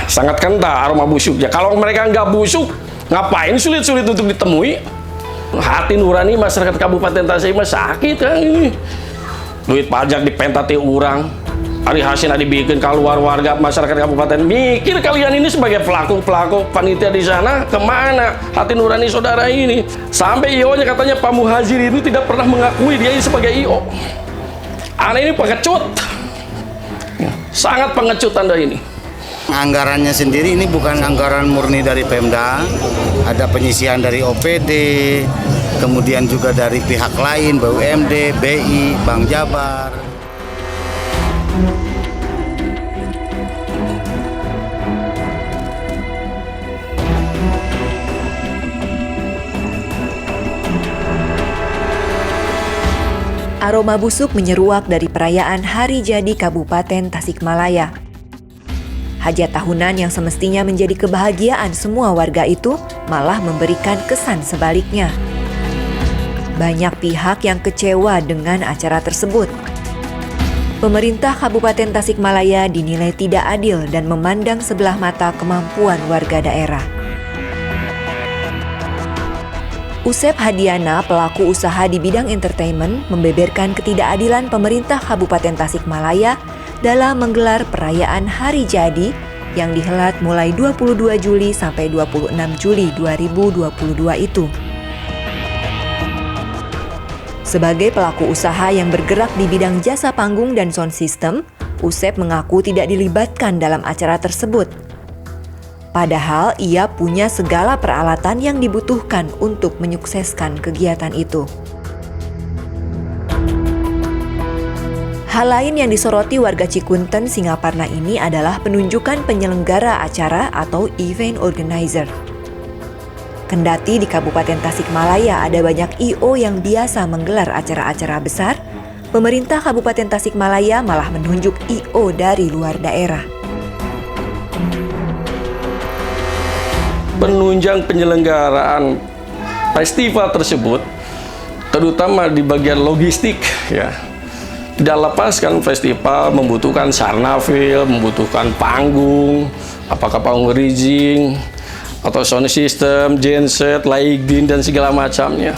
Sangat kental aroma busuknya. Kalau mereka nggak busuk, ngapain sulit-sulit untuk ditemui? Hati nurani masyarakat Kabupaten Tasik mah sakit kan ini. Duit pajak dipentati orang, hari hasil dibikin keluar warga masyarakat Kabupaten. Mikir kalian ini sebagai pelaku-pelaku panitia di sana, kemana hati nurani saudara ini? Sampai IO-nya katanya Pak Muhajir ini tidak pernah mengakui dia ini sebagai IO. Anda ini pengecut. Sangat pengecut Anda ini. Anggarannya sendiri ini bukan anggaran murni dari Pemda, ada penyisihan dari OPD, kemudian juga dari pihak lain, BUMD, BI, Bank Jabar. Aroma busuk menyeruak dari perayaan Hari Jadi Kabupaten Tasikmalaya. Hajat tahunan yang semestinya menjadi kebahagiaan semua warga itu malah memberikan kesan sebaliknya. Banyak pihak yang kecewa dengan acara tersebut. Pemerintah Kabupaten Tasikmalaya dinilai tidak adil dan memandang sebelah mata kemampuan warga daerah. Usep Hadiana, pelaku usaha di bidang entertainment, membeberkan ketidakadilan pemerintah Kabupaten Tasikmalaya dalam menggelar perayaan Hari Jadi yang dihelat mulai 22 Juli sampai 26 Juli 2022 itu. Sebagai pelaku usaha yang bergerak di bidang jasa panggung dan sound system, Usep mengaku tidak dilibatkan dalam acara tersebut. Padahal ia punya segala peralatan yang dibutuhkan untuk menyukseskan kegiatan itu. Hal lain yang disoroti warga Cikunten, Singaparna ini adalah penunjukan penyelenggara acara atau event organizer. Kendati di Kabupaten Tasikmalaya ada banyak I.O. yang biasa menggelar acara-acara besar, pemerintah Kabupaten Tasikmalaya malah menunjuk I.O. dari luar daerah. Penunjang penyelenggaraan festival tersebut, terutama di bagian logistik, ya. Tidak lepas kan festival membutuhkan sarnafil, membutuhkan panggung, apakah panggung rigging, atau sound system, genset, lighting, dan segala macamnya.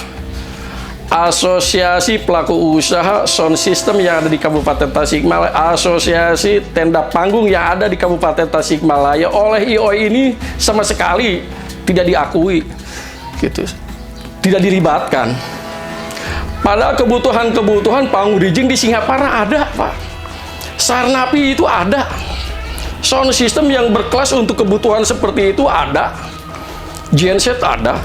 Asosiasi pelaku usaha sound system yang ada di Kabupaten Tasikmalaya, asosiasi tenda panggung yang ada di Kabupaten Tasikmalaya oleh IO ini sama sekali tidak diakui, gitu, tidak dilibatkan. Padahal kebutuhan panggung rigging di Singaparna ada, Pak. Sarnapi itu ada. Sound system yang berkelas untuk kebutuhan seperti itu ada. Genset ada.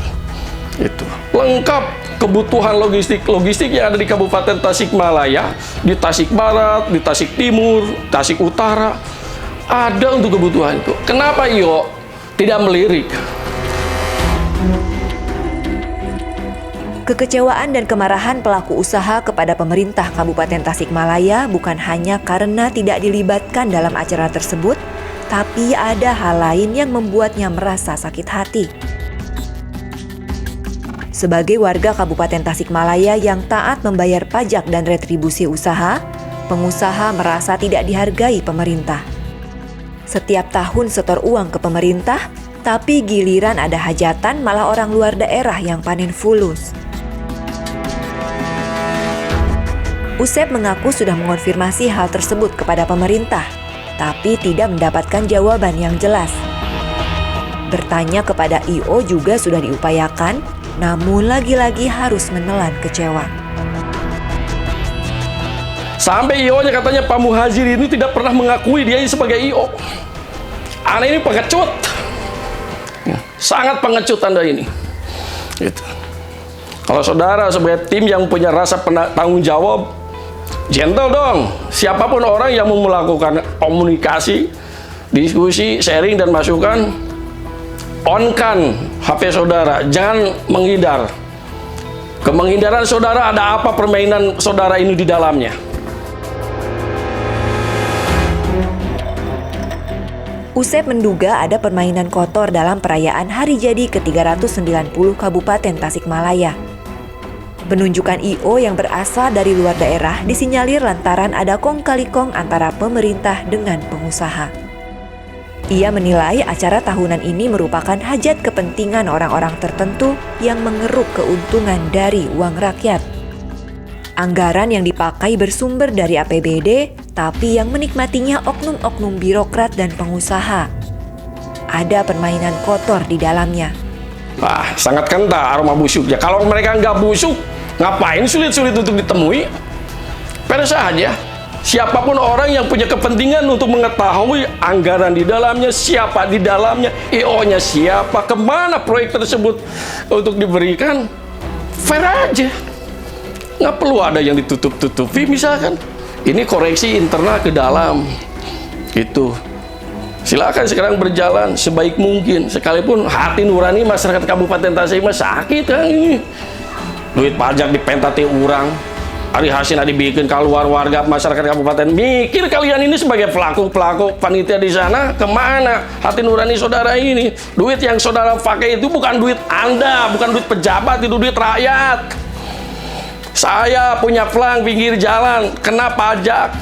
Itu lengkap kebutuhan logistik yang ada di Kabupaten Tasikmalaya, di Tasik Barat, di Tasik Timur, Tasik Utara, ada untuk kebutuhan itu. Kenapa IO tidak melirik? Kekecewaan dan kemarahan pelaku usaha kepada pemerintah Kabupaten Tasikmalaya bukan hanya karena tidak dilibatkan dalam acara tersebut, tapi ada hal lain yang membuatnya merasa sakit hati. Sebagai warga Kabupaten Tasikmalaya yang taat membayar pajak dan retribusi usaha, pengusaha merasa tidak dihargai pemerintah. Setiap tahun setor uang ke pemerintah, tapi giliran ada hajatan malah orang luar daerah yang panen fulus. Usep mengaku sudah mengonfirmasi hal tersebut kepada pemerintah, tapi tidak mendapatkan jawaban yang jelas. Bertanya kepada I.O. juga sudah diupayakan, namun lagi-lagi harus menelan kecewa. Sampai IO-nya katanya Pak Muhajir ini tidak pernah mengakui dia ini sebagai IO. Anda ini pengecut. Sangat pengecut Anda ini. Gitu. Kalau saudara sebagai tim yang punya rasa tanggung jawab, gentle dong. Siapapun orang yang mau melakukan komunikasi, diskusi, sharing, dan masukan, on-kan HP saudara, jangan menghindar. Kemenghindaran saudara, ada apa permainan saudara ini di dalamnya? Usep menduga ada permainan kotor dalam perayaan Hari Jadi ke-390 Kabupaten Tasikmalaya. Penunjukan I.O. yang berasal dari luar daerah disinyalir lantaran ada kong kali kong antara pemerintah dengan pengusaha. Ia menilai acara tahunan ini merupakan hajat kepentingan orang-orang tertentu yang mengeruk keuntungan dari uang rakyat. Anggaran yang dipakai bersumber dari APBD, tapi yang menikmatinya oknum-oknum birokrat dan pengusaha. Ada permainan kotor di dalamnya. Wah, sangat kental aroma busuknya. Kalau mereka nggak busuk, ngapain sulit-sulit untuk ditemui? Pada saja. Siapapun orang yang punya kepentingan untuk mengetahui anggaran di dalamnya, siapa di dalamnya, IO-nya siapa, kemana proyek tersebut untuk diberikan, fair aja. Nggak perlu ada yang ditutup-tutupi misalkan. Ini koreksi internal ke dalam. Itu. Silakan sekarang berjalan sebaik mungkin. Sekalipun hati nurani masyarakat Kabupaten Tasik mah sakit kan ini. Duit pajak dipentate urang. Ari hasil dibikin keluar warga masyarakat kabupaten. Mikir kalian ini sebagai pelaku panitia di sana kemana hati nurani saudara ini? Duit yang saudara pakai itu bukan duit Anda, bukan duit pejabat, itu duit rakyat. Saya punya pelang pinggir jalan kena pajak.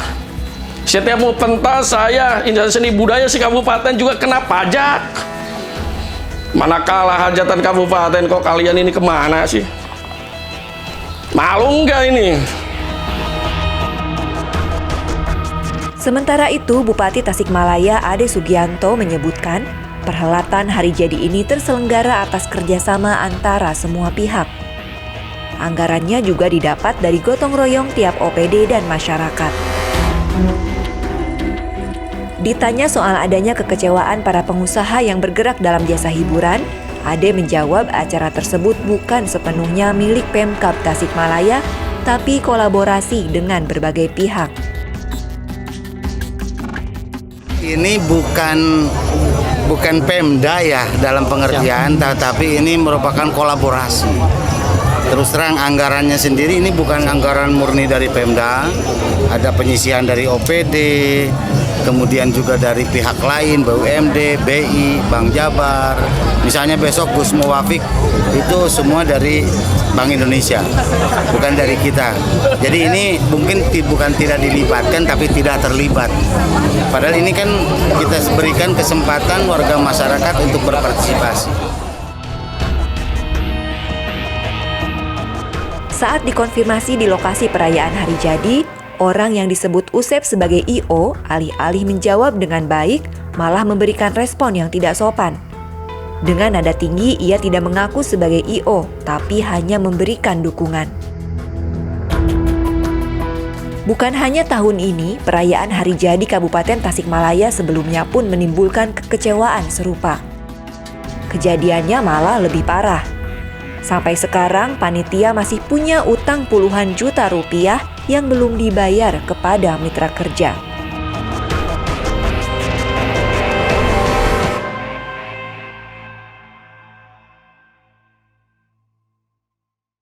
Setiap mau pentas saya instansi seni budaya si kabupaten juga kena pajak. Manakala hajatan kabupaten kok kalian ini kemana sih? Malu nggak ini? Sementara itu, Bupati Tasikmalaya Ade Sugianto menyebutkan perhelatan hari jadi ini terselenggara atas kerjasama antara semua pihak. Anggarannya juga didapat dari gotong royong tiap OPD dan masyarakat. Ditanya soal adanya kekecewaan para pengusaha yang bergerak dalam jasa hiburan, Ade menjawab acara tersebut bukan sepenuhnya milik Pemkab Tasikmalaya, tapi kolaborasi dengan berbagai pihak. Ini bukan Pemda ya dalam pengertian, tetapi ini merupakan kolaborasi. Terus terang anggarannya sendiri ini bukan anggaran murni dari Pemda, ada penyisihan dari OPD, kemudian juga dari pihak lain, BUMD, BI, Bank Jabar. Misalnya besok Gus Muwafiq itu semua dari Bank Indonesia, bukan dari kita. Jadi ini mungkin bukan tidak dilibatkan, tapi tidak terlibat. Padahal ini kan kita berikan kesempatan warga masyarakat untuk berpartisipasi. Saat dikonfirmasi di lokasi perayaan hari jadi, orang yang disebut Usep sebagai IO alih-alih menjawab dengan baik, malah memberikan respon yang tidak sopan. Dengan nada tinggi, ia tidak mengaku sebagai IO, tapi hanya memberikan dukungan. Bukan hanya tahun ini, perayaan hari jadi Kabupaten Tasikmalaya sebelumnya pun menimbulkan kekecewaan serupa. Kejadiannya malah lebih parah. Sampai sekarang, panitia masih punya utang puluhan juta rupiah yang belum dibayar kepada mitra kerja.